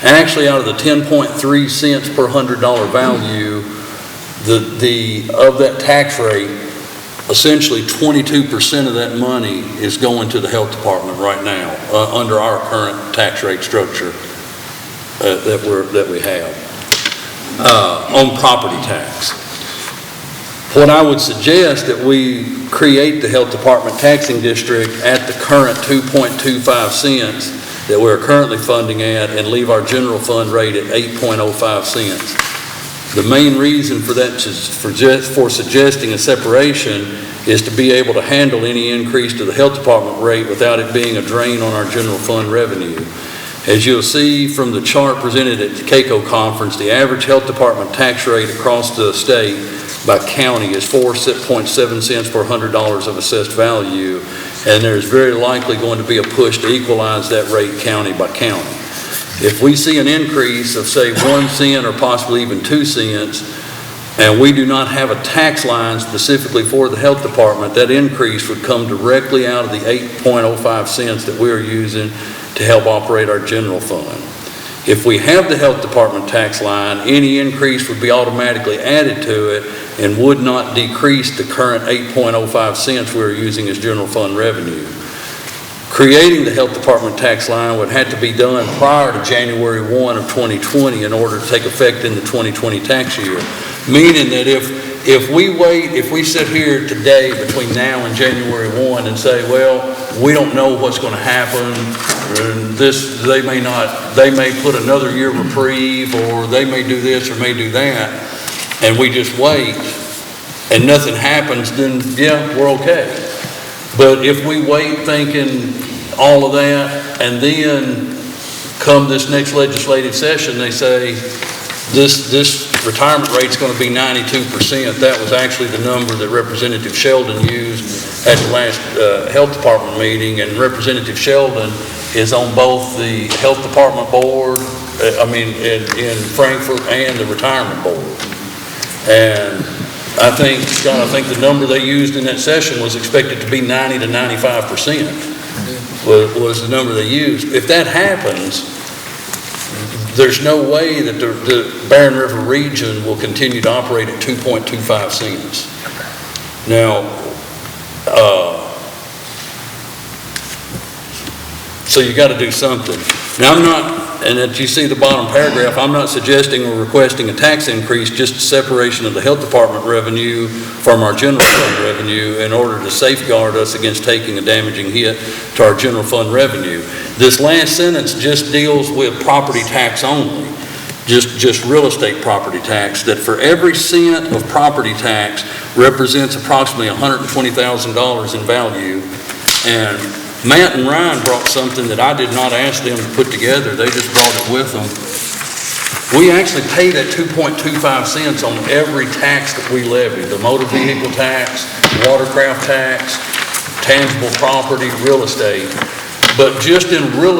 Actually, out of the 10.3 cents per $100 value, of that tax rate, essentially 22% of that money is going to the health department right now under our current tax rate structure that we have on property tax. What I would suggest that we create the health department taxing district at the current 2.25 cents that we're currently funding at, and leave our general fund rate at 8.05 cents. The main reason for that, for suggesting a separation, is to be able to handle any increase to the health department rate without it being a drain on our general fund revenue. As you'll see from the chart presented at the CAECO conference, the average health department tax rate across the state by county is 4.7 cents per $100 of assessed value, and there's very likely going to be a push to equalize that rate county by county. If we see an increase of, say, 1 cent or possibly even 2 cents, and we do not have a tax line specifically for the health department, that increase would come directly out of the 8.05 cents that we're using to help operate our general fund. If we have the health department tax line, any increase would be automatically added to it and would not decrease the current 8.05 cents we're using as general fund revenue. Creating the health department tax line would have to be done prior to January 1 of 2020 in order to take effect in the 2020 tax year. Meaning that if we sit here today between now and January 1 and say, well, we don't know what's going to happen, and they may put another year reprieve, or they may do this or may do that, and we just wait and nothing happens, then yeah, we're okay. But if we wait thinking all of that, and then come this next legislative session, they say this retirement rate's going to be 92%. That was actually the number that Representative Sheldon used at the last health department meeting, and Representative Sheldon is on both the health department board, in Frankfort, and the retirement board. And I think the number they used in that session was expected to be 90 to 95% was the number they used. If that happens, there's no way that the Barren River region will continue to operate at 2.25 cents. Now, so you got to do something. Now I'm not, and that you see the bottom paragraph, I'm not suggesting or requesting a tax increase, just a separation of the health department revenue from our general fund revenue in order to safeguard us against taking a damaging hit to our general fund revenue. This last sentence just deals with property tax only, just real estate property tax, that for every cent of property tax represents approximately $120,000 in value. And Matt and Ryan brought something that I did not ask them to put together. They just brought it with them. We actually pay that 2.25 cents on every tax that we levy: the motor vehicle tax, watercraft tax, tangible property, real estate. But just in real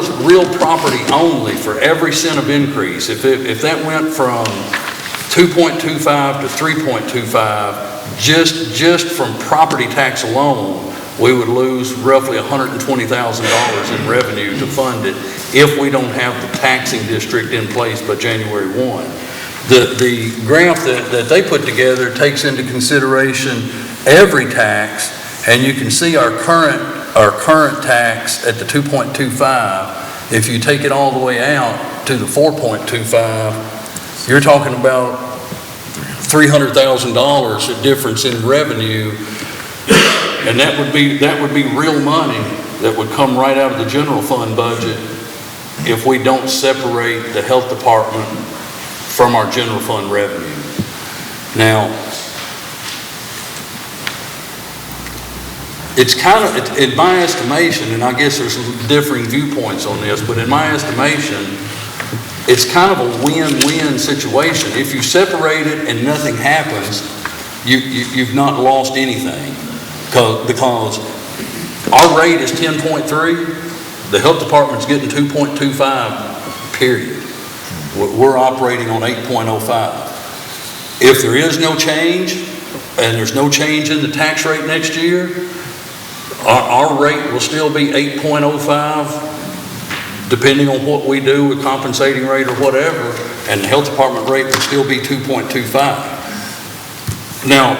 property only, for every cent of increase, if that went from 2.25 to 3.25, just from property tax alone, we would lose roughly $120,000 in revenue to fund it if we don't have the taxing district in place by January 1. The graph that they put together takes into consideration every tax, and you can see our current tax at the 2.25. If you take it all the way out to the 4.25, you're talking about $300,000 difference in revenue. And that would be real money that would come right out of the general fund budget if we don't separate the health department from our general fund revenue. Now, it's kind of, in my estimation, and I guess there's differing viewpoints on this, but in my estimation, it's kind of a win-win situation. If you separate it and nothing happens, you've not lost anything. Because our rate is 10.3, the health department's getting 2.25, period. We're operating on 8.05. If there is no change, and there's no change in the tax rate next year, our rate will still be 8.05, depending on what we do with compensating rate or whatever, and the health department rate would still be 2.25. Now,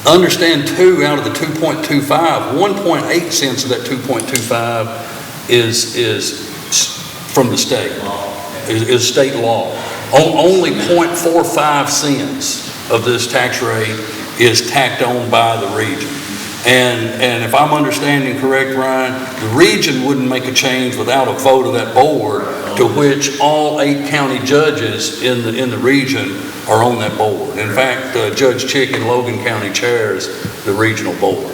understand too, out of the 2.25, 1.8 cents of that 2.25 is from the state, is state law. Only 0.45 cents of this tax rate is tacked on by the region. And if I'm understanding correct, Ryan, the region wouldn't make a change without a vote of that board, to which all 8 county judges in the region are on that board. In fact, Judge Chick in Logan County chairs the regional board.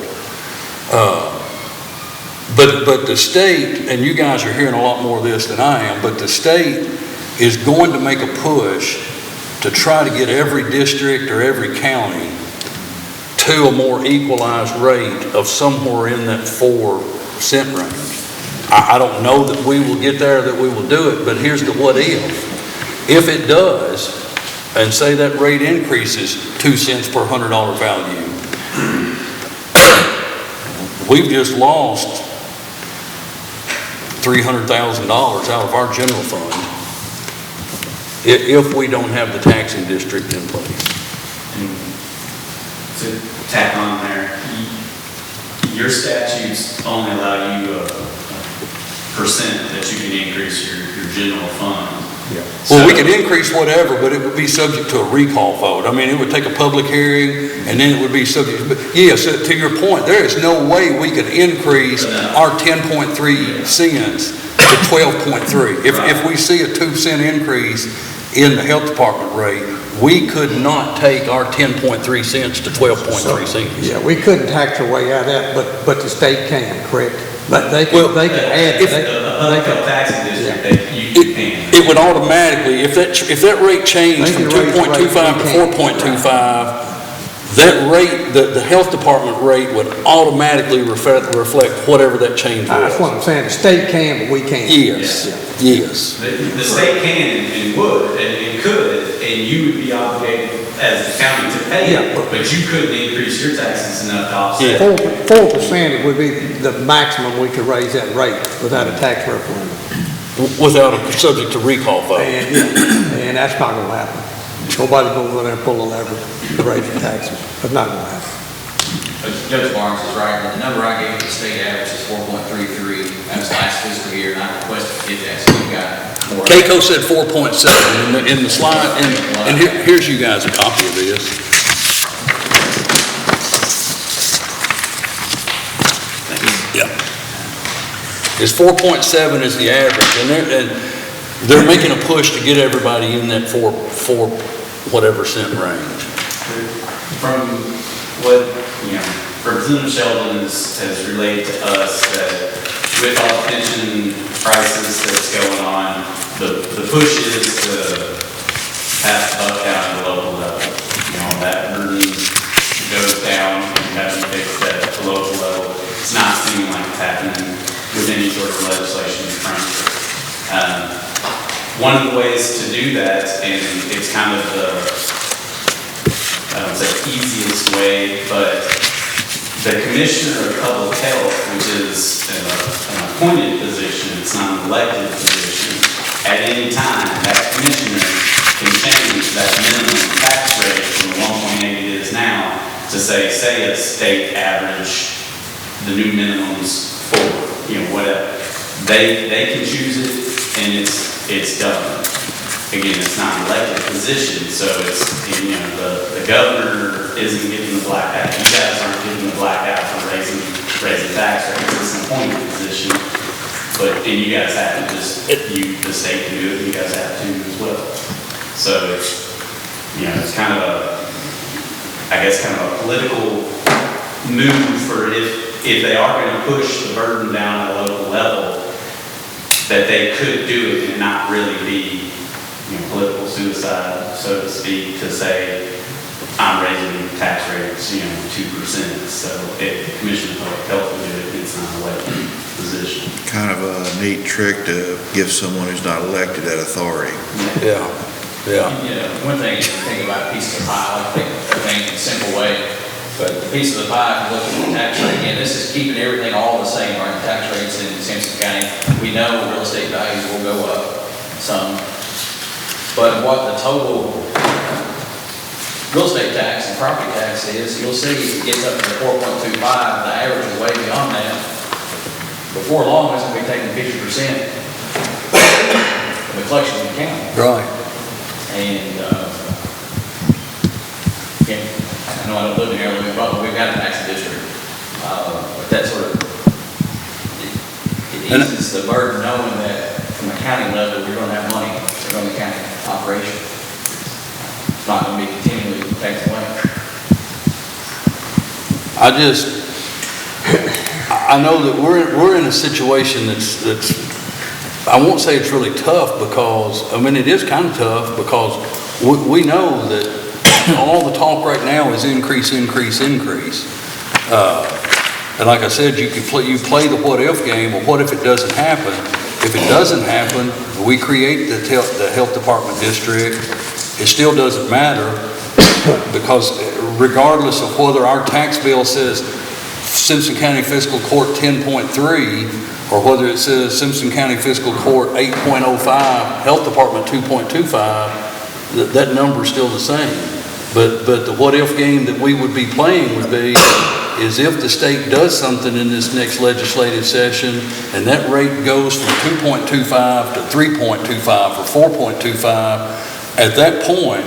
But the state, and you guys are hearing a lot more of this than I am, but the state is going to make a push to try to get every district or every county to a more equalized rate of somewhere in that 4 cent range. I don't know that we will get there, that we will do it, but here's the what if. If it does, and say that rate increases 2 cents per $100 value, we've just lost $300,000 out of our general fund if we don't have the taxing district in place. To tack on there, your statutes only allow you a percent that you can increase your general fund. Yeah. Well, we could increase whatever, but it would be subject to a recall vote. I mean, it would take a public hearing, and then it would be subject. But yes, to your point, there is no way we could increase our 10.3 cents to 12.3. If we see a 2 cent increase in the health department rate, we could not take our 10.3 cents to 12.3 cents. Yeah, we couldn't tax our way out of that, but the state can, correct? But they can, they can add. If the taxing district, you can. It would automatically, if that rate changed from 2.25 to 4.25, that rate, the health department rate would automatically reflect whatever that change was. That's what I'm saying. The state can, but we can't. Yes, yes. The state can and would and could, and you would be obligated as the county to pay it, but you couldn't increase your taxes enough to offset. 4% would be the maximum we could raise that rate without a tax referendum. Without a subject to recall vote. And that's not going to happen. Nobody's going to go there and pull a lever to raise the taxes. That's not going to happen. Judge Barnes is right. The number I gave you, the state average is 4.33. That was last fiscal year, and I requested to get that, so you got more. Keiko said 4.7 in the slide, and here's you guys a copy of this. Yeah. It's 4.7 is the average, and they're making a push to get everybody in that 4 whatever cent range. From what, Representative Sheldon has relayed to us, that with all the pension crisis that's going on, the push is to pass the buck down to the local level. That burden goes down and has to be fixed at the local level. It's not seeming like it's happening with any sort of legislation currently. One of the ways to do that, and it's kind of the, I don't say easiest way, but the Commissioner of Public Health, which is an appointed position, it's not an elected position, at any time, that commissioner can change that minimum tax rate from 1.8 it is now to say a state average, the new minimums for, whatever. They can choose it, and it's done. Again, it's not an elected position, so it's, the governor isn't getting the black eye. You guys aren't getting the black eye for raising tax rates. It's an appointed position, and you guys have to the state can do it, you guys have to as well. So it's, it's kind of a political move for if they are going to push the burden down at a local level, that they could do it and not really be political suicide, so to speak, to say, I'm raising tax rates, 2%. So if the Commission of Public Health will do it, it's not an elected position. Kind of a neat trick to give someone who's not elected that authority. Yeah. One thing you can think about a piece of the pie, I think in a simple way, But the piece of the pie, if you look at the tax rate, again, this is keeping everything all the same, right? The tax rates in Simpson County, we know real estate values will go up some. But what the total real estate tax and property tax is, you'll see it gets up to 4.25, the average is way beyond that. Before long, it's gonna be taking 50% of the collection in the county. Right. And, again, I know I don't live in here, but we've got a taxing district. But that sort of, it eases the burden knowing that from a county level, we're gonna have money to run the county operation. It's not gonna be continually taken away. I know that we're in a situation that's, I won't say it's really tough because, I mean, it is kind of tough because we know that all the talk right now is increase. And like I said, you play the what if game. Well, what if it doesn't happen? If it doesn't happen, we create the health department district. It still doesn't matter because regardless of whether our tax bill says Simpson County Fiscal Court 10.3 or whether it says Simpson County Fiscal Court 8.05, Health Department 2.25, that number is still the same. But the what if game that we would be playing would be is if the state does something in this next legislative session and that rate goes from 2.25 to 3.25 or 4.25, at that point,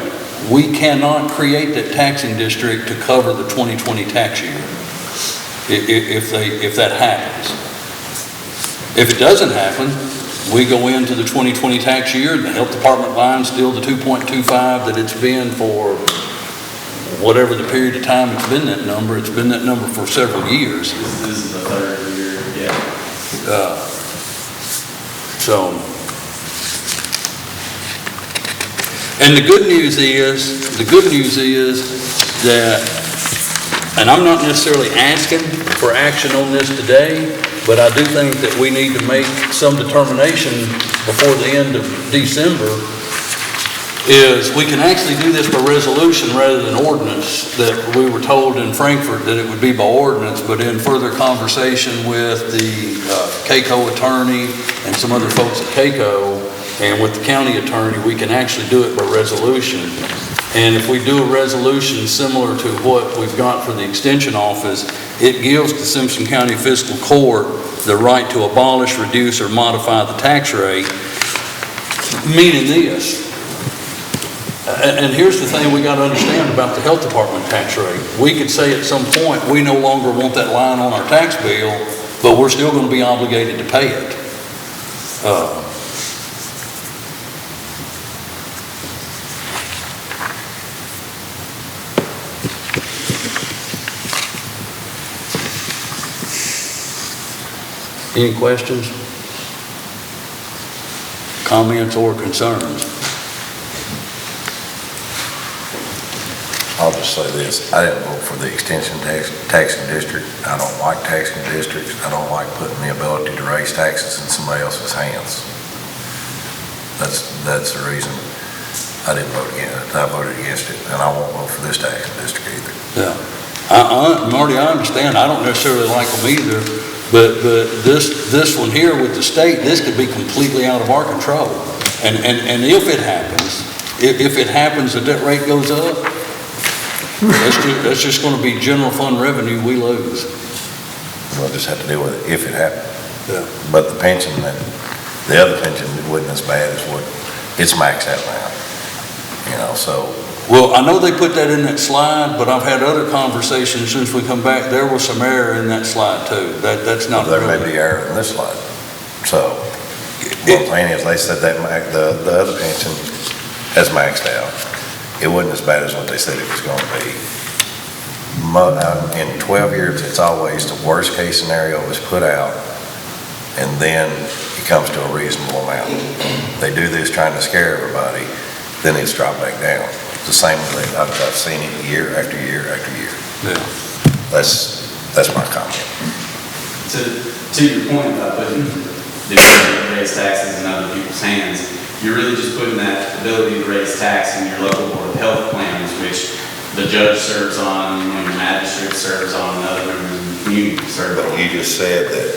we cannot create that taxing district to cover the 2020 tax year if that happens. If it doesn't happen, we go into the 2020 tax year and the health department line's still the 2.25 that it's been for whatever the period of time it's been that number. It's been that number for several years. This is the third year, yeah. And the good news is that, and I'm not necessarily asking for action on this today, but I do think that we need to make some determination before the end of December is we can actually do this by resolution rather than ordinance, that we were told in Frankfurt that it would be by ordinance, but in further conversation with the CAECO attorney and some other folks at CAECO and with the county attorney, we can actually do it by resolution. And if we do a resolution similar to what we've got for the extension office, it gives the Simpson County Fiscal Court the right to abolish, reduce, or modify the tax rate, meaning this. And here's the thing we got to understand about the health department tax rate. We could say at some point we no longer want that line on our tax bill, but we're still going to be obligated to pay it. Any questions, comments, or concerns? I'll just say this, I didn't vote for the extension taxing district. I don't like taxing districts. I don't like putting the ability to raise taxes in somebody else's hands. That's the reason I didn't vote against it. I voted against it, and I won't vote for this taxing district either. Yeah, Marty, I understand. I don't necessarily like them either, but this one here with the state, this could be completely out of our control. And if it happens that that rate goes up, that's just going to be general fund revenue we lose. We'll just have to deal with it if it happens. Yeah. But the other pension wasn't as bad as what it's maxed out now. So. Well, I know they put that in that slide, but I've had other conversations since we come back. There was some error in that slide too. That's not There really. may be error in this slide. So, what I'm saying is they said that the other pension has maxed out. It wasn't as bad as what they said it was going to be. In 12 years, it's always the worst case scenario is put out, and then it comes to a reasonable amount. They do this trying to scare everybody, then it's dropped back down. It's the same thing. I've seen it year after year after year. Yeah. That's my comment. To your point about putting the ability to raise taxes in other people's hands, you're really just putting that ability to raise tax in your local board of health plans, which the judge serves on, and the magistrate serves on another, and the community serves on. But you just said that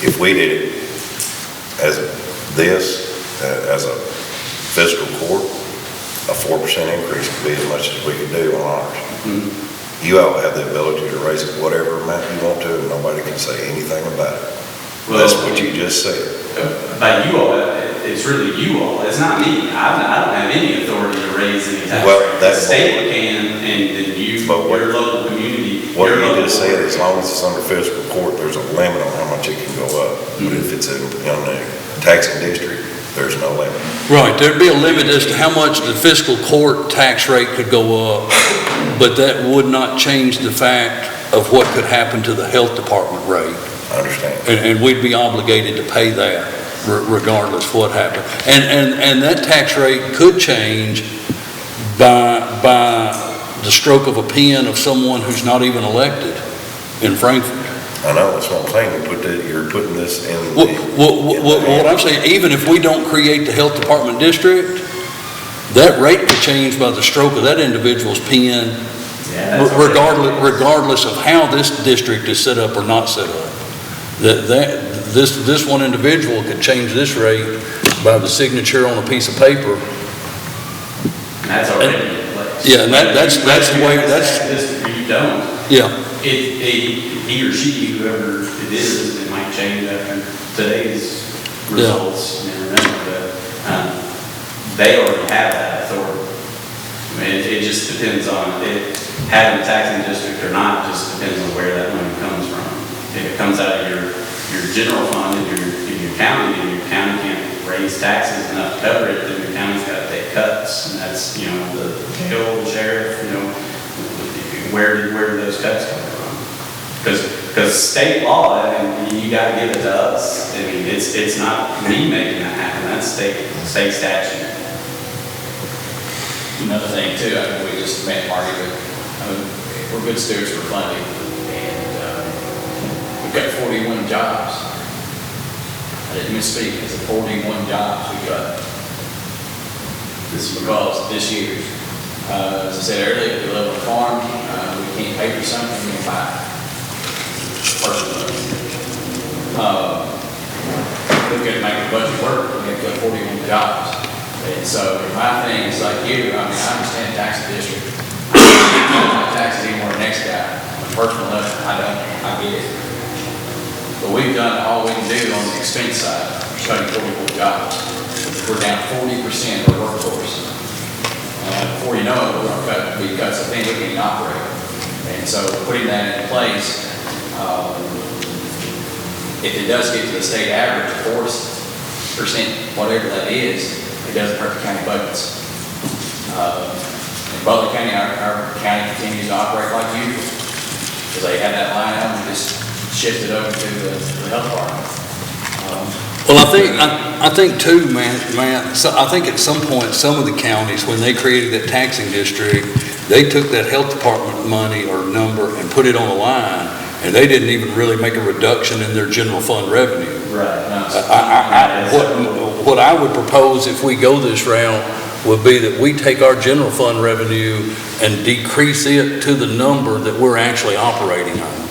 if we did it as as a fiscal court, a 4% increase would be as much as we could do on ours. You all have the ability to raise it whatever amount you want to, and nobody can say anything about it. Well, That's what you just said. By you all, it's really you all, it's not me. I don't have any authority to raise any tax Well, rate. The that's- state can, and then you, But what- your local community. What your you local just said, board. as long as it's under fiscal court, there's a limit on how much it can go up. But if it's in the taxing district, there's no limit. Right, there'd be a limit as to how much the fiscal court tax rate could go up, but that would not change the fact of what could happen to the health department rate. I understand. And we'd be obligated to pay that regardless of what happened. And that tax rate could change by the stroke of a pen of someone who's not even elected in Frankfurt. I know, that's what I'm saying. You're putting this in. What I'm saying, even if we don't create the health department district, that rate could change by the stroke of that individual's pen, Yeah, that's okay. regardless of how this district is set up or not set up. This one individual could change this rate by the signature on a piece of paper. And that's already in place. Yeah, and that's the way, that's, You don't. yeah, He or she, whoever it is, it might change after today's results, you never know, but, they already have that authority. I mean, it just depends on, having a taxing district or not, just depends on where that money comes from. If it comes out of your general fund in your county, and your county can't raise taxes enough to cover it, then your county's got to take cuts, and that's, the jail, the sheriff, where do those cuts come from? Because state law, and you gotta give it to us. I mean, it's not me making that happen, that's state statute. Another thing too, I mean, we just met Marty, but, we're good stewards for funding, and, we've got 41 jobs. I didn't misspeak, it's 41 jobs we've got. This is because this year, as I said earlier, if we live on a farm, we can't pay for something, we can buy it. Personally. We've got to make the budget work, we have got 41 jobs. And so my thing is like you, I mean, I understand tax district. I don't want taxes anymore than the next guy. On a personal level, I get it. But we've done all we can do on the expense side, we're cutting 44 jobs. We're down 40% of our workforce. Before you know it, we're going to be cuts of things we can't operate. And so putting that in place, if it does get to the state average, 4%, whatever that is, it doesn't hurt the county budgets. In Butler County, our county continues to operate like usual, because they have that line item and just shift it over to the health department. well, I think too, man, so I think at some point, some of the counties, when they created that taxing district, they took that health department money or number and put it on a line, and they didn't even really make a reduction in their general fund revenue. Right. What I would propose if we go this route would be that we take our general fund revenue and decrease it to the number that we're actually operating on.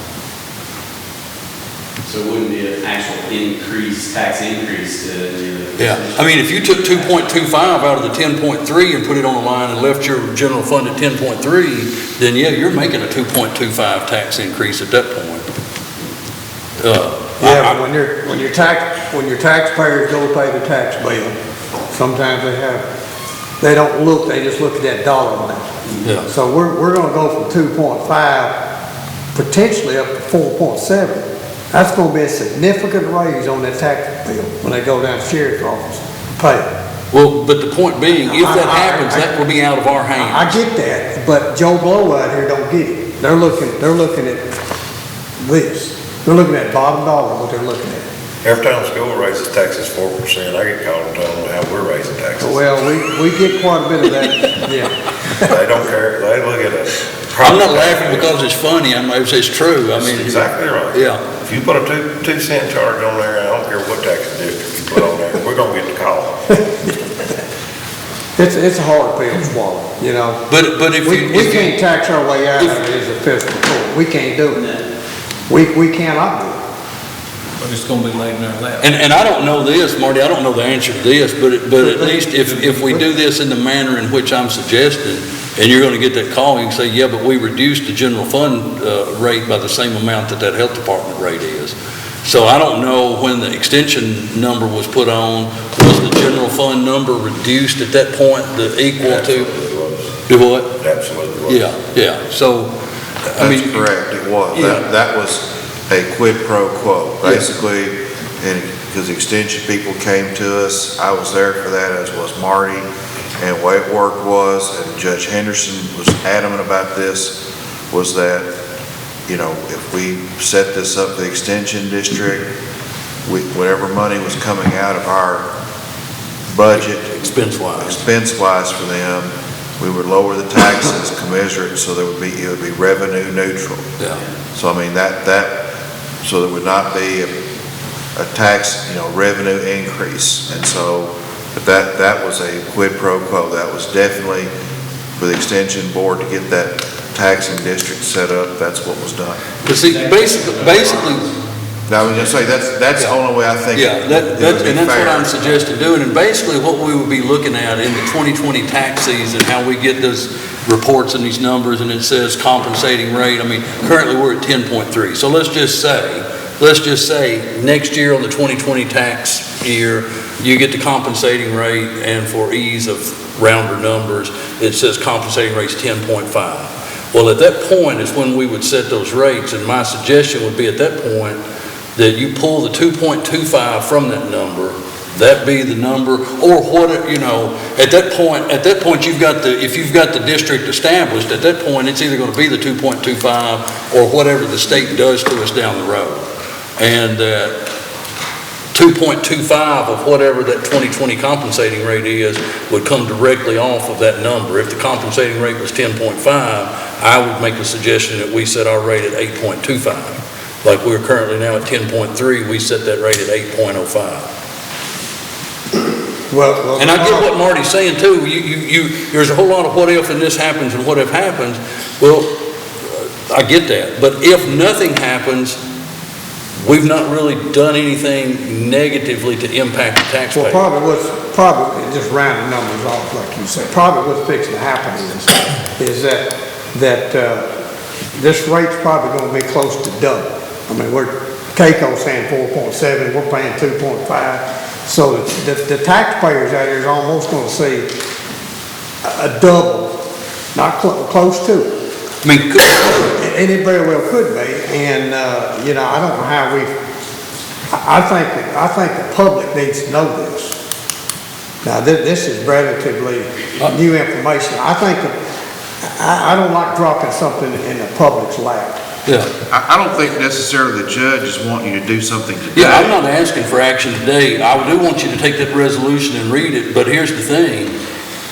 So it wouldn't be an actual tax increase to. Yeah, I mean, if you took 2.25 out of the 10.3 and put it on the line and left your general fund at 10.3, then yeah, you're making a 2.25 tax increase at that point. Yeah, but when your taxpayers go pay the tax bill, sometimes they don't look, they just look at that dollar amount. Yeah. So we're gonna go from 2.5, potentially up to 4.7. That's gonna be a significant raise on that tax bill when they go down to the sheriff's office to pay. Well, but the point being, if that happens, that will be out of our hands. I get that, but Joe Blow out here don't get it. They're looking at this. They're looking at bottom dollar, what they're looking at. Every time school raises taxes 4%, I get called and told them how we're raising taxes. Well, we get quite a bit of that, yeah. They don't care, they look at it. I'm not laughing because it's funny, it's true. I That's mean, exactly right. yeah. If you put a 2-cent charge on there, I don't care what tax district you put on there, we're gonna get the call. It's a hard pill to swallow, you know? But if We you, can't tax our way out of it as a fiscal court. We can't do it. We cannot do it. But it's gonna be laid in our lap. and I don't know this, Marty, I don't know the answer to this, but at least if we do this in the manner in which I'm suggesting, and you're gonna get that call, you can say, yeah, but we reduced the general fund, rate by the same amount that health department rate is. So I don't know when the extension number was put on, was the general fund number reduced at that point to equal to? Absolutely was. Do what? Absolutely was. Yeah, so, I mean. That's correct, it was. Yeah. That was a quid pro quo, basically, and because extension people came to us, I was there for that, as was Marty, and the way it worked was, and Judge Henderson was adamant about this, was that, you know, if we set this up, the extension district, whatever money was coming out of our budget, expense-wise for them, we would lower the taxes commensurate, so it would be revenue neutral. Yeah. So I mean, so there would not be a tax, you know, revenue increase. And so, but that was a quid pro quo. That was definitely for the extension board to get that taxing district set up. That's what was done. But see, basically. Now, I was gonna say, that's the only way I think Yeah, it would be and that's what fair. I'm suggesting doing, and basically what we would be looking at in the 2020 tax season, how we get those reports and these numbers, and it says compensating rate, I mean, currently we're at 10.3, so let's just say, next year on the 2020 tax year, you get the compensating rate, and for ease of rounder numbers, it says compensating rate's 10.5. Well, at that point is when we would set those rates, and my suggestion would be at that point, that you pull the 2.25 from that number, that be the number, or what, you know, at that point, if you've got the district established, at that point, it's either gonna be the 2.25 or whatever the state does to us down the road. And 2.25 of whatever that 2020 compensating rate is would come directly off of that number. If the compensating rate was 10.5, I would make a suggestion that we set our rate at 8.25. Like we're currently now at 10.3, we set that rate at 8.05. Well, And I get what Marty's saying too. There's a whole lot of what if and this happens and what if happens. Well, I get that. But if nothing happens, we've not really done anything negatively to impact the taxpayer. Well, probably just rounding numbers off, like you said, probably what's fixing to happen is that this rate's probably gonna be close to double. I mean, Keiko's saying 4.7, we're paying 2.5. So the taxpayers out there is almost gonna see a double, not close to it. I mean, And it very well could be, and, you know, I don't know how I think the public needs to know this. Now, this is relatively new information. I think I don't like dropping something in the public's lap. yeah. I don't think necessarily the judge is wanting you to do something today. Yeah, I'm not asking for action today. I do want you to take that resolution and read it, but here's the thing.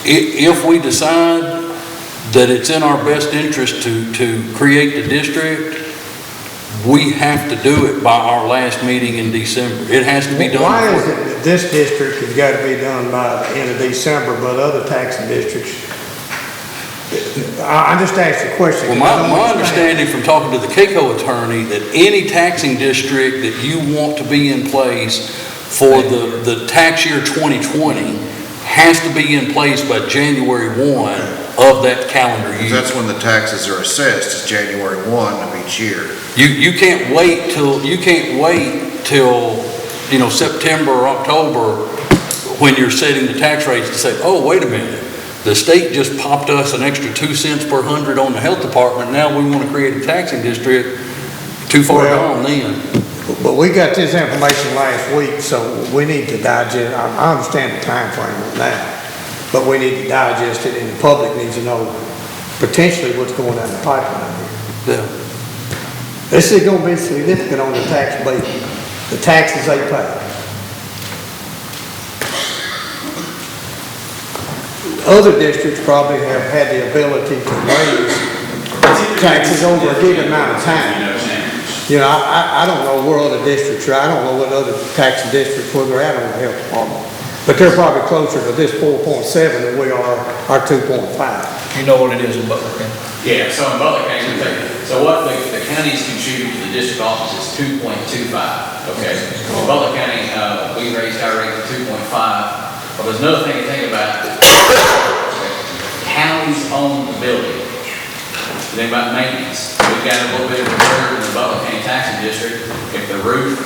If we decide that it's in our best interest to create the district, we have to do it by our last meeing in December. It has to be done. Why is it that this district has got to be done by the end of December, but other taxing districts? I just asked a question. Well, my understanding from talking to the Keiko attorney, that any taxing district that you want to be in place for the tax year 2020 has to be in place by January 1 of that calendar year. That's when the taxes are assessed, is January 1 of each year. You can't wait till, you know, September or October when you're setting the tax rates to say, oh, wait a minute. The state just popped us an extra 2 cents per hundred on the health department. Now we want to create a taxing district. Too far gone then. But we got this information last week, so we need to digest. I understand the time frame on that, but we need to digest it, and the public needs to know potentially what's going down the pipeline here. Yeah. This is going to be significant on the tax base, the taxes they pay. Other districts probably have had the ability to raise taxes over a good amount of time. You know, I don't know where other districts are. I don't know what other taxing districts, where they're at on the health department. But they're probably closer to this 4.7 than we are our 2.5. You know what it is in Butler County? Yeah, so in Butler County, let me tell you, so what the counties contribute to the district office is 2.25, okay? In Butler County, we raised our rate to 2.5, but there's another thing to think about. Counties own the building. Think about maintenance. We've got a little bit of reserve in the Butler County taxing district. If the roof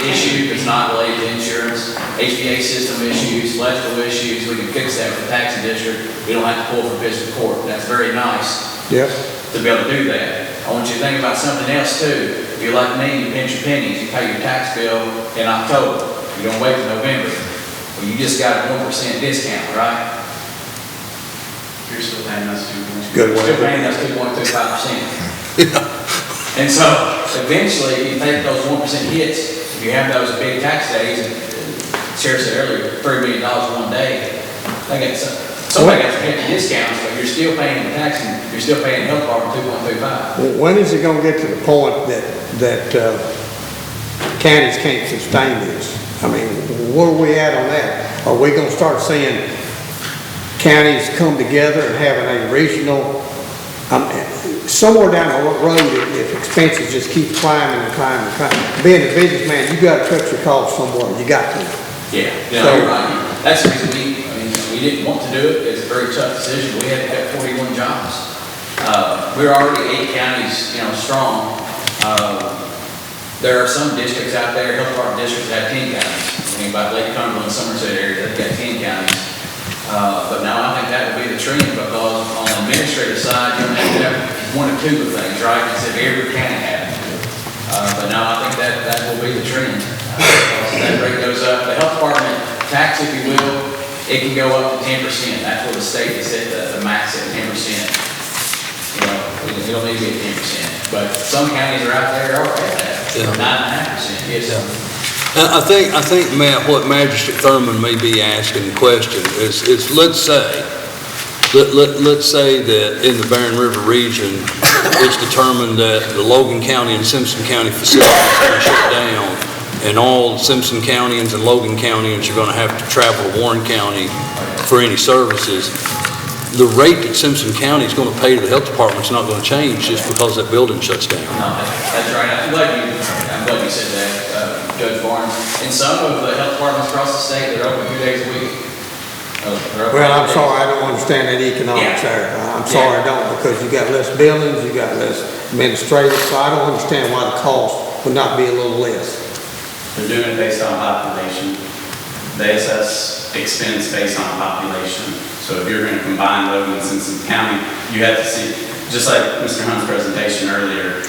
issue is not related to insurance, HVAC system issues, electrical issues, we can fix that with the taxing district. We don't have to pull from fiscal court. That's very nice Yep. to be able to do that. I want you to think about something else too. If you're like me, you pinch your pennies, you pay your tax bill in October. You don't wait till November. Well, you just got a 1% discount, right? You're still paying us 2.2. Good way. Still paying us 2.25%. And so eventually, if you take those 1% hits, if you have those big tax days, and Sheriff said earlier, $3 million one day, somebody got to pay the discounts, but you're still paying the tax and you're still paying the health department 2.25. When is it gonna get to the point that counties can't sustain this? I mean, where are we at on that? Are we gonna start seeing counties come together and having a regional, somewhere down the road, if expenses just keep climbing and climbing and climbing, being a businessman, you gotta cut your costs somewhere, you got to. Yeah, you're right. That's the reason we didn't want to do it. It's a very tough decision. We had to cut 41 jobs. We're already 8 counties, strong. There are some districts out there, health department districts that have 10 counties. I mean, about Lake Cumberland, Somerset area, they've got 10 counties. But now I think that would be the trend, because on the administrative side, you have to have 1 or 2 of things, right? Instead of every county has. But now I think that will be the trend. That rate goes up. The health department tax, if you will, it can go up to 10%. That's what the state has set the max at 10%. You don't need to be at 10%. But some counties are out there already at that, 9.5%. Yes. I think, Matt, what Magistrate Thurman may be asking the question is let's say that in the Barren River region, it's determined that the Logan County and Simpson County facilities are going to shut down, and all Simpson Countyans and Logan Countyans are going to have to travel to Warren County for any services. The rate that Simpson County is going to pay to the health department is not going to change just because that building shuts down. No, that's right. I'm glad you said that, Judge Barnes. And some of the health departments across the state, they're open 2 days a week. Well, I'm sorry, I don't understand that economics there. I'm sorry, I don't, because you got less buildings, you got less administrative, so I don't understand why the cost would not be a little less. They're doing it based on population. They assess expense based on population. So if you're going to combine Logan and Simpson County, you have to see, just like Mr. Hunt's presentation earlier,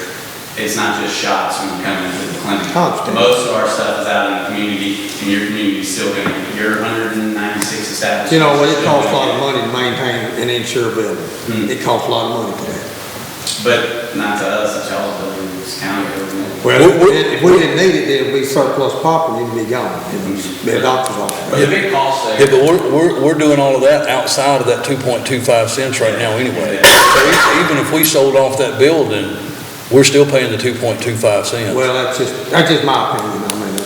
it's not just shots when you come into the clinic. Most of our stuff is out in the community, and your community is still going to, your 196 establishments. It costs a lot of money to maintain and insure a building. It costs a lot of money for that. But not to us, it's y'all's building, it's county building. Well, if we didn't need it, it would be surplus property, it'd be gone. It'd be a doctor's office. But the big cost there. Yeah, but we're doing all of that outside of that 2.25 cents right now anyway. So even if we sold off that building, we're still paying the 2.25 cents. Well, that's just my opinion. I mean,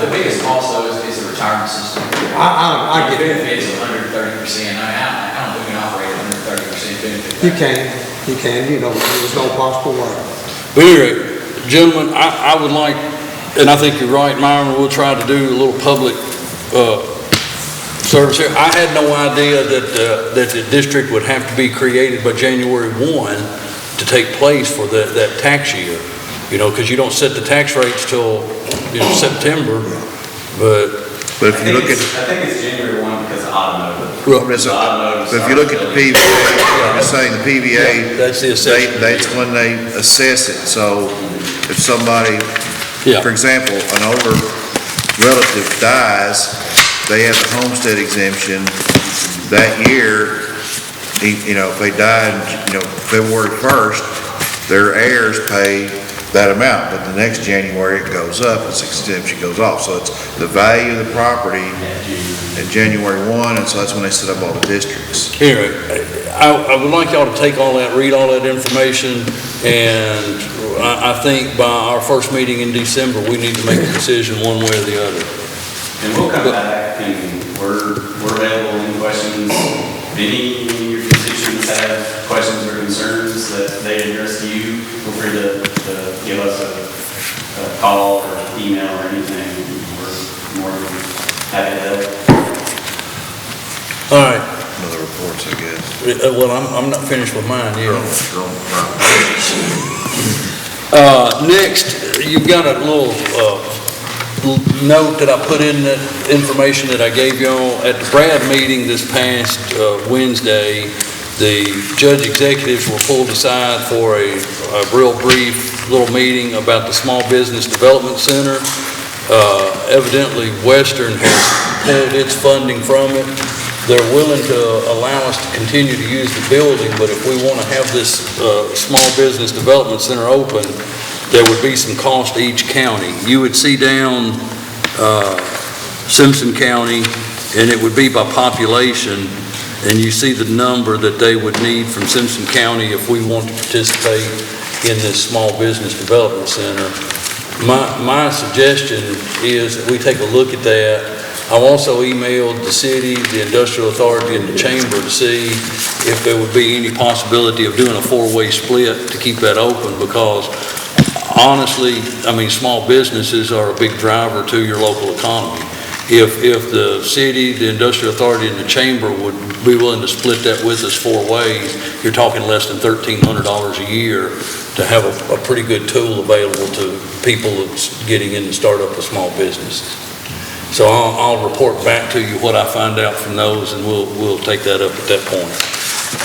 The biggest cost though is the retirement system. I get that. Benefits 130%. I don't think we can operate 130% benefit. You can, there's no possible way. But anyway, gentlemen, I would like, and I think you're right, Myron, we'll try to do a little public service here. I had no idea that the district would have to be created by January 1 to take place for that tax year, because you don't set the tax rates till September, but if you look at, I think it's January 1 because of automotive. but if you look at the PVA, I'm just saying the PVA, that's the assessment. that's when they assess it. So if somebody, for example, an older relative dies, they have the homestead exemption that year. If they died, February 1st, their heirs pay that amount, but the next January it goes up, its exemption goes off. So it's the value of the property at January 1, and so that's when they set up all the districts. Here, I would like y'all to take all that, read all that information, and I think by our first meeting in December, we need to make a decision one way or the other. And we'll come back and we're available, any questions, if any of your constituents have questions or concerns that they address you, feel free to give us a call or email or anything. We're more than happy to help. All right, Other reports, I guess. well, I'm not finished with mine yet. Right. Next, you've got a little note that I put in the information that I gave y'all at the Brad meeting this past Wednesday. The judge executives were pulled aside for a real brief little meeting about the Small Business Development Center. Evidently, Western has pulled its funding from it. They're willing to allow us to continue to use the building, but if we want to have this Small Business Development Center open, there would be some cost to each county. You would see down Simpson County, and it would be by population, and you see the number that they would need from Simpson County if we want to participate in this Small Business Development Center. My suggestion is that we take a look at that. I've also emailed the city, the industrial authority, and the chamber to see if there would be any possibility of doing a four-way split to keep that open, because honestly, I mean, small businesses are a big driver to your local economy. If the city, the industrial authority, and the chamber would be willing to split that with us four ways, you're talking less than $1,300 a year to have a pretty good tool available to people that's getting in to start up a small business. So I'll report back to you what I find out from those, and we'll take that up at that point.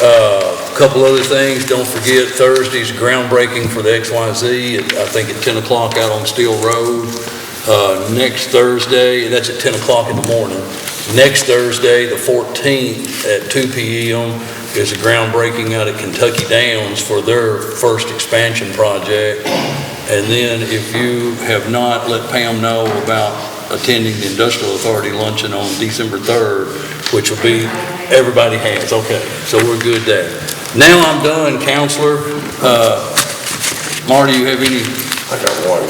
A couple other things, don't forget Thursday's groundbreaking for the XYZ, I think at 10 o'clock out on Steel Road. Next Thursday, that's at 10 o'clock in the morning. Next Thursday, the 14th at 2 p.m. is a groundbreaking out at Kentucky Downs for their first expansion project. And then if you have not, let Pam know about attending the Industrial Authority luncheon on December 3rd, which will be, everybody has, okay, so we're good there. Now I'm done, Counselor. Marty, you have any? I got one.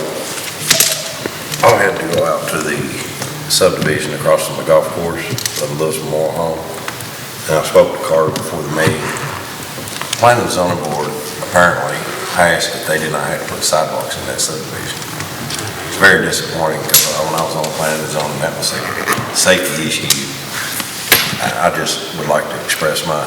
I had to go out to the subdivision across from the golf course of Lewis Memorial Home, and I spoke to Carter before the meeting. Planning and zoning board apparently passed that they did not have to put sidewalks in that subdivision. It's very disappointing, because when I was on planning and zoning, that was a safety issue. I just would like to express my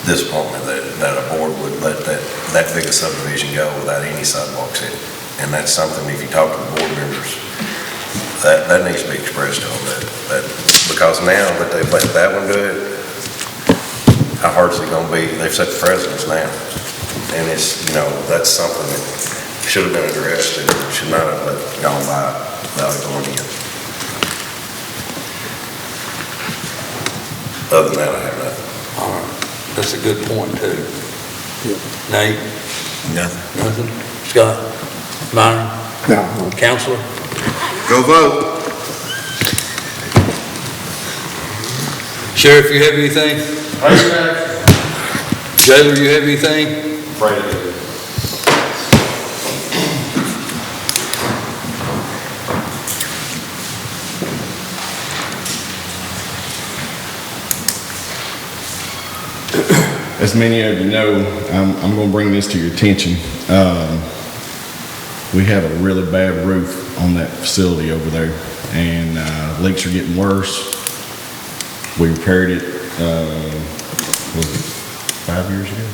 disappointment that a board would let that big a subdivision go without any sidewalks in it. And that's something, if you talk to the board members, that needs to be expressed to them, that because now that they've let that one do it, how hard is it gonna be? They've set the precedence now. And it's, that's something that should have been addressed and should not have gone by without it going in. Other than that, I have nothing. All right, that's a good point too. Nate? Nothing. Nothing? Scott? Myron? No. Counselor? Go vote. Sheriff, you have anything? Jailer, you have anything? Afraid of it. As many of you know, I'm going to bring this to your attention. We have a really bad roof on that facility over there, and leaks are getting worse. We repaired it, was it 5 years ago?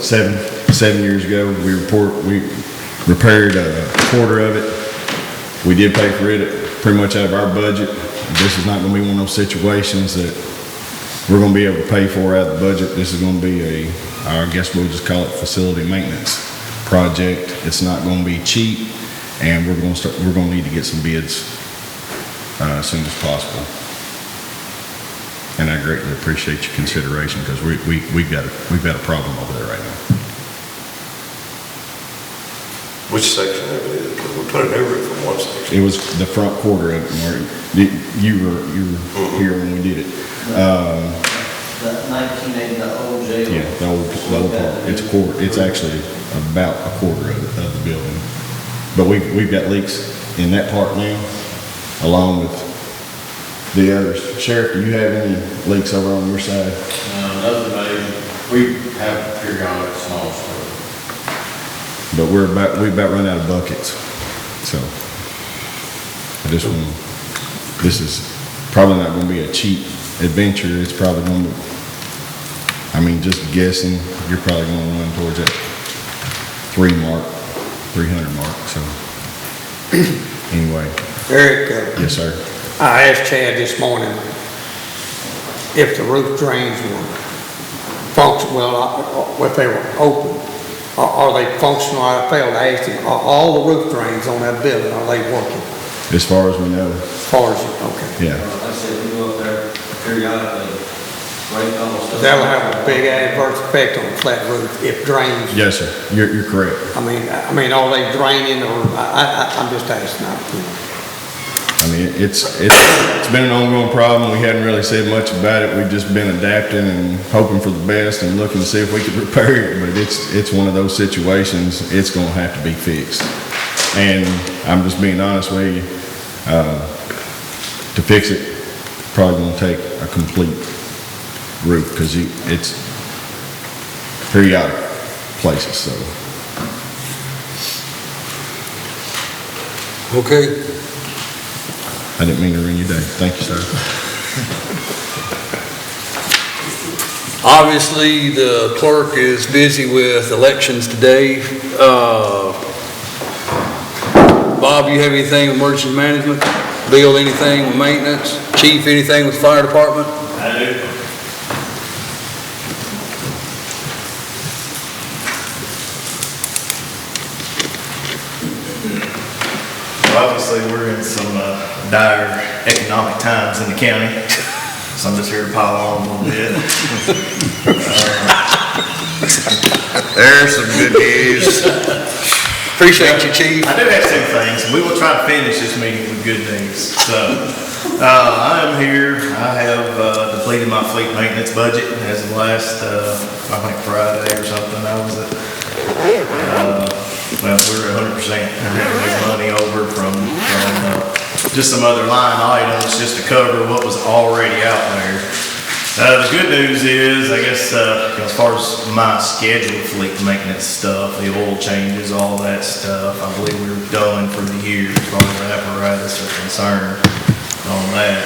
7 years ago. We repaired a quarter of it. We did pay for it pretty much out of our budget. This is not going to be one of those situations that we're going to be able to pay for out of the budget. This is going to be I guess we'll just call it facility maintenance project. It's not going to be cheap, and we're going to need to get some bids as soon as possible. And I greatly appreciate your consideration, because we've got a problem over there right now. Which section of it is it? Because we put a new roof on one section. It was the front quarter of it, Marty. You were here when we did it. The 1980, the old jail. Yeah, the old part. It's a quarter. It's actually about a quarter of the building. But we've got leaks in that part now, along with the others. Sheriff, do you have any leaks over on your side? Nothing major. We have periodic small stuff. But we about run out of buckets, so this is probably not gonna be a cheap adventure. It's probably gonna be, I mean, just guessing, you're probably gonna run towards that 300 mark, so. Anyway. Eric, Yes, sir. I asked Chad this morning if the roof drains were if they were open, are they functional? I failed to ask him, are all the roof drains on that building, are they working? As far as we know, As far as, okay. yeah. Like I said, we go up there periodically, rate all the stuff. That'll have a big adverse effect on a flat roof if drains. Yes, sir. You're correct. I mean, are they draining or, I'm just asking. I mean, it's been an ongoing problem. We hadn't really said much about it. We've just been adapting and hoping for the best and looking to see if we could repair it. But it's one of those situations, it's gonna have to be fixed. And I'm just being honest with you, to fix it, probably gonna take a complete roof, because it's periodic places, so. Okay. I didn't mean to ruin your day. Thank you, sir. Obviously, the clerk is busy with elections today. Bob, you have anything with emergency management? Bill, anything with maintenance? Chief, anything with fire department? I do. Obviously, we're in some dire economic times in the county, so I'm just here to pile on a little bit. There's some good news. Appreciate you, Chief. I do have two things. We will try to finish this meeting with good news. So, I am here. I have depleted my fleet maintenance budget as of last, I think Friday or something. I was at, well, we're 100% money over from just some other line items just to cover what was already out there. The good news is, I guess, as far as my scheduled fleet maintenance stuff, the oil changes, all that stuff, I believe we're done for the year as far as apparatus are concerned on that.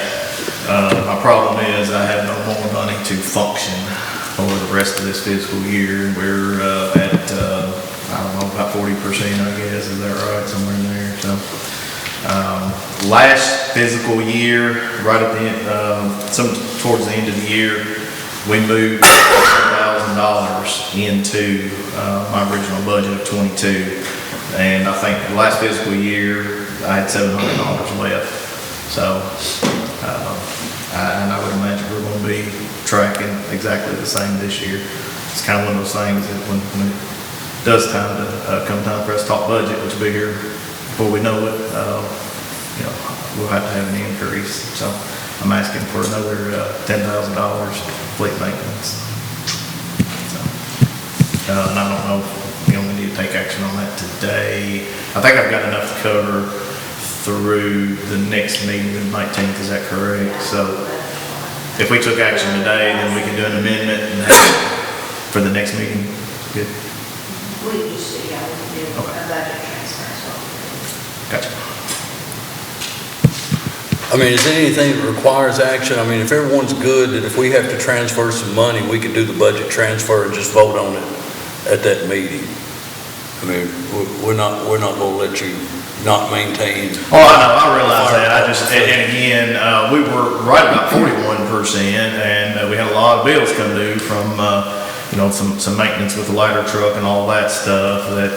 My problem is I have no more money to function for the rest of this fiscal year. We're at, I don't know, about 40%, I guess, is that right? Somewhere in there, so. Last fiscal year, right at the end, towards the end of the year, we moved $1,000 into my original budget of 22, and I think the last fiscal year I had $700 left. So, and I would imagine we're going to be tracking exactly the same this year. It's kind of one of those things that when it does come time for us to talk budget, which will be here before we know it, we'll have to have an increase. So I'm asking for another $10,000 fleet maintenance. So, and I don't know if we need to take action on that today. I think I've got enough to cover through the next meeting, the 19th, is that correct? So if we took action today, then we can do an amendment and have it for the next meeting. Good. We used to, yeah, we can do a budget transfer as well. Gotcha. I mean, is there anything that requires action? I mean, if everyone's good, that if we have to transfer some money, we can do the budget transfer and just vote on it at that meeting. I mean, we're not gonna let you not maintain. Oh, I know, I realize that. And again, we were right about 41%, and we had a lot of bills come due from, some maintenance with the lighter truck and all that stuff, that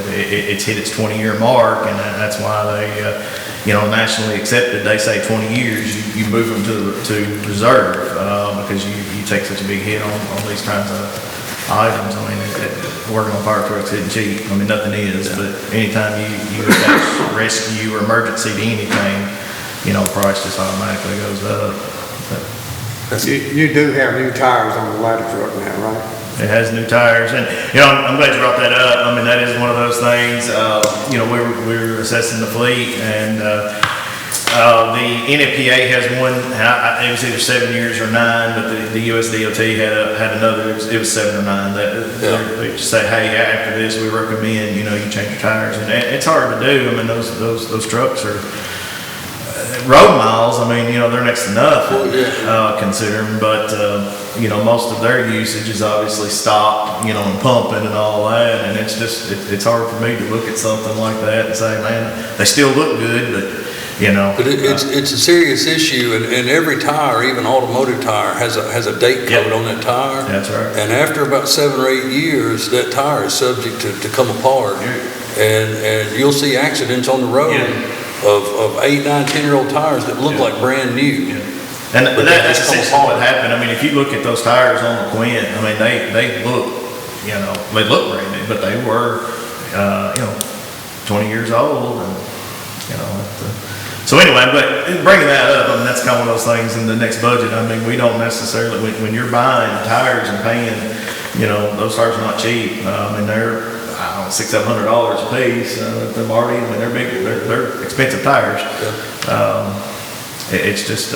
it's hit its 20-year mark, and that's why they, nationally accepted, they say 20 years, you move them to reserve, because you take such a big hit on these kinds of items. I mean, working on fire trucks isn't cheap. I mean, nothing is, but anytime you attach rescue or emergency to anything, the price just automatically goes up. You do have new tires on the ladder truck now, right? It has new tires, and, I'm glad you brought that up. I mean, that is one of those things, we're assessing the fleet, and, the NFPA has one, it was either 7 years or 9, but the US DOT had another, it was 7 or 9. They just say, hey, after this, we recommend, you change your tires, and it's hard to do. I mean, those trucks are, road miles, I mean, they're next to nothing, considering, but, most of their usage is obviously stop, and pumping and all that, and it's just, it's hard for me to look at something like that and say, man, they still look good, but, But it's a serious issue, and every tire, even automotive tire, has a date code on that tire. That's right. And after about 7 or 8 years, that tire is subject to come apart. And you'll see accidents on the road of 8, 9, 10-year-old tires that look like brand new. And that's essentially what happened. I mean, if you look at those tires on the Quint, I mean, they look, they look brand new, but they were, 20 years old, and, so anyway, but bringing that up, I mean, that's kind of one of those things in the next budget. I mean, we don't necessarily, when you're buying tires and paying, those tires are not cheap. I mean, they're, $600, $700 a piece. They're Marty, I mean, they're big, they're expensive tires. It's just,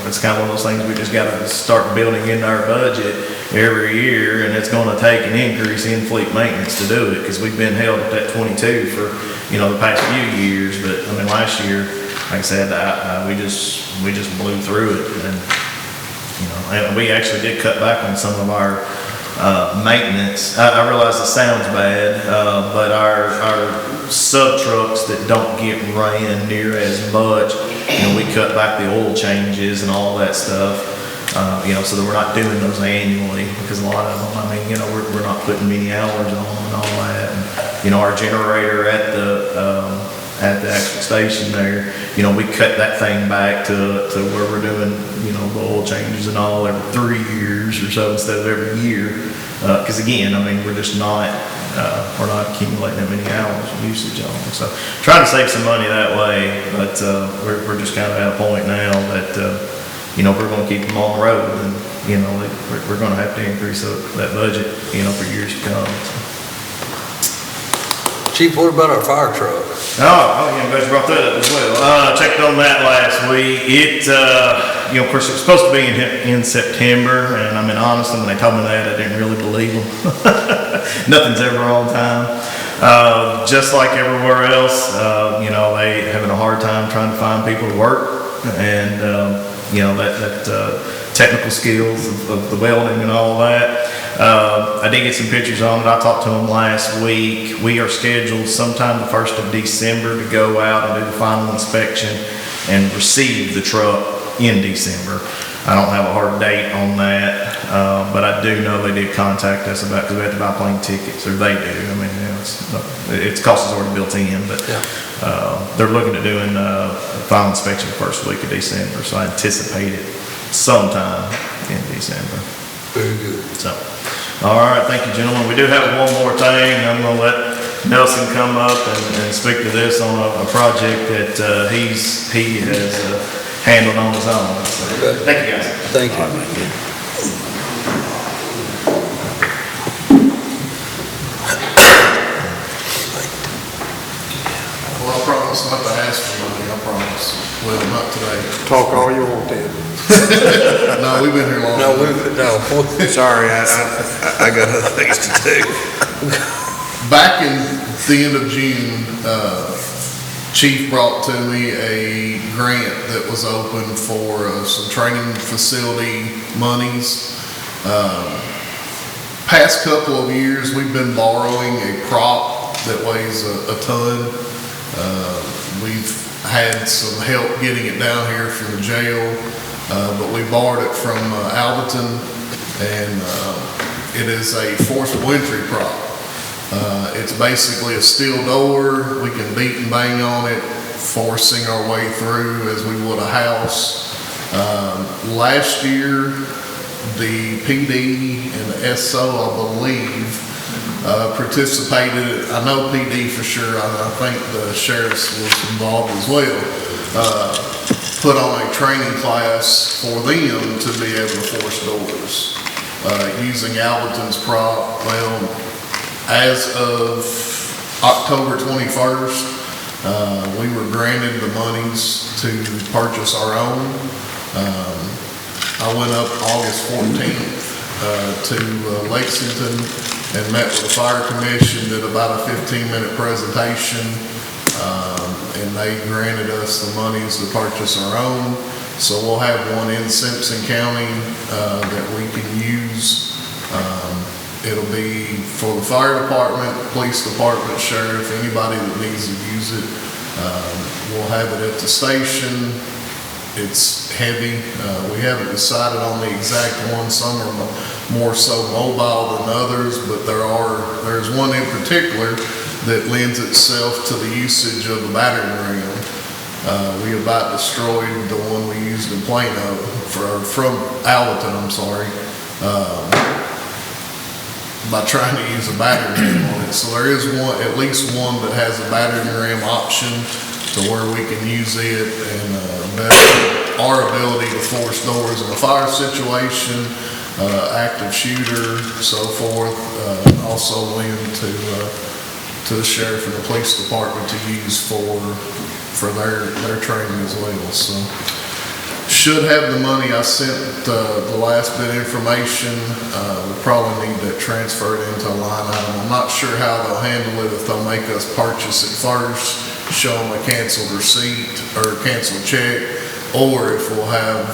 it's kind of one of those things we just got to start building into our budget every year, and it's going to take an increase in fleet maintenance to do it, because we've been held at that 22 for, the past few years. But I mean, last year, like I said, we just blew through it, and we actually did cut back on some of our maintenance. I realize it sounds bad, but our sub trucks that don't get ran near as much, we cut back the oil changes and all that stuff, so that we're not doing those annually, because a lot of them, I mean, we're not putting many hours on and all that. And, our generator at the actual station there, we cut that thing back to where we're doing, the oil changes and all every 3 years or so instead of every year. Because again, I mean, we're just not, we're not accumulating that many hours of usage on them. So trying to save some money that way, but we're just kind of at a point now that, we're going to keep them on the road, and, we're going to have to increase that budget, for years to come. So. Chief, what about our fire truck? Oh, yeah, I'm glad you brought that up as well. I checked on that last week. It, of course, it was supposed to be in September, and I mean, honestly, when they told me that, I didn't really believe them. Nothing's ever on time. Just like everywhere else, they having a hard time trying to find people to work, and, that technical skills of the welding and all that. I did get some pictures on it. I talked to them last week. We are scheduled sometime the 1st of December to go out and do the final inspection and receive the truck in December. I don't have a hard date on that, but I do know they did contact us about, because we have to buy plane tickets, or they do. I mean, it's cost is already built in, but they're looking at doing final inspection the first week of December, so I anticipate it sometime in December. Very good. So, all right, thank you, gentlemen. We do have one more thing. I'm going to let Nelson come up and speak to this on a project that he has handled on his own. So, thank you, guys. Thank you. Well, I promise not to ask for money, I promise. Well, not today. Talk all you want to. No, we've been here long. No. Sorry, I got other things to do. Back in the end of June, Chief brought to me a grant that was open for some training facility monies. Past couple of years, we've been borrowing a prop that weighs a ton. We've had some help getting it down here from the jail, but we borrowed it from Alberton, and it is a forcible entry prop. It's basically a steel door. We can beat and bang on it, forcing our way through as we would a house. Last year, the PD and the SO, I believe, participated. I know PD for sure. I think the sheriff's was involved as well. Put on a training class for them to be able to force doors. using Alberton's prop. Well, as of October 21st, we were granted the monies to purchase our own. I went up August 14th to Lexington and met with the fire commission, did about a 15-minute presentation, and they granted us the monies to purchase our own. So we'll have one in Simpson County that we can use. It'll be for the fire department, police department, sheriff, anybody that needs to use it. We'll have it at the station. It's heavy. We haven't decided on the exact one. Some are more so mobile than others, but there's one in particular that lends itself to the usage of the battering ram. We about destroyed the one we used in Plano from Alberton, I'm sorry, by trying to use a battering ram on it. So there is at least one that has a battering ram option to where we can use it and our ability to force doors in a fire situation, active shooter, so forth, also lend to the sheriff and the police department to use for their training as well. So should have the money. I sent the last bit of information. We'll probably need that transferred into a line item. I'm not sure how they'll handle it, if they'll make us purchase it first, show them a canceled receipt or canceled check, or if we'll have,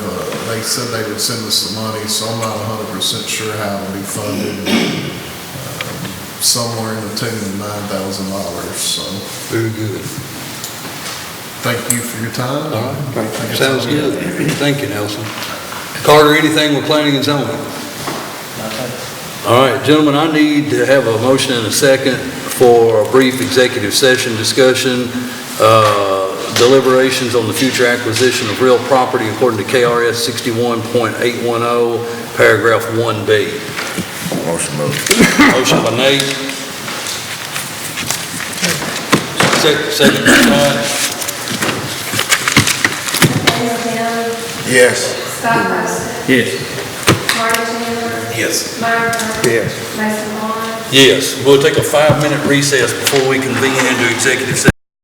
they said they would send us the money, so I'm not 100% sure how it'll be funded. Somewhere in the tune of $9,000, so. Very good. Thank you for your time. All right, sounds good. Thank you, Nelson. Carter, anything with planning and zoning? All right, gentlemen, I need to have a motion and a second for a brief executive session discussion, deliberations on the future acquisition of real property according to KRS 61.810, paragraph 1B. Motion moved. Motion by Nate. Second by Todd. Daniel County, Yes. Scott Preston, Yes. Marty Taylor, Yes. Myron Burns, Yes. Mason Vaughn. Yes, we'll take a 5-minute recess before we convene into executive session.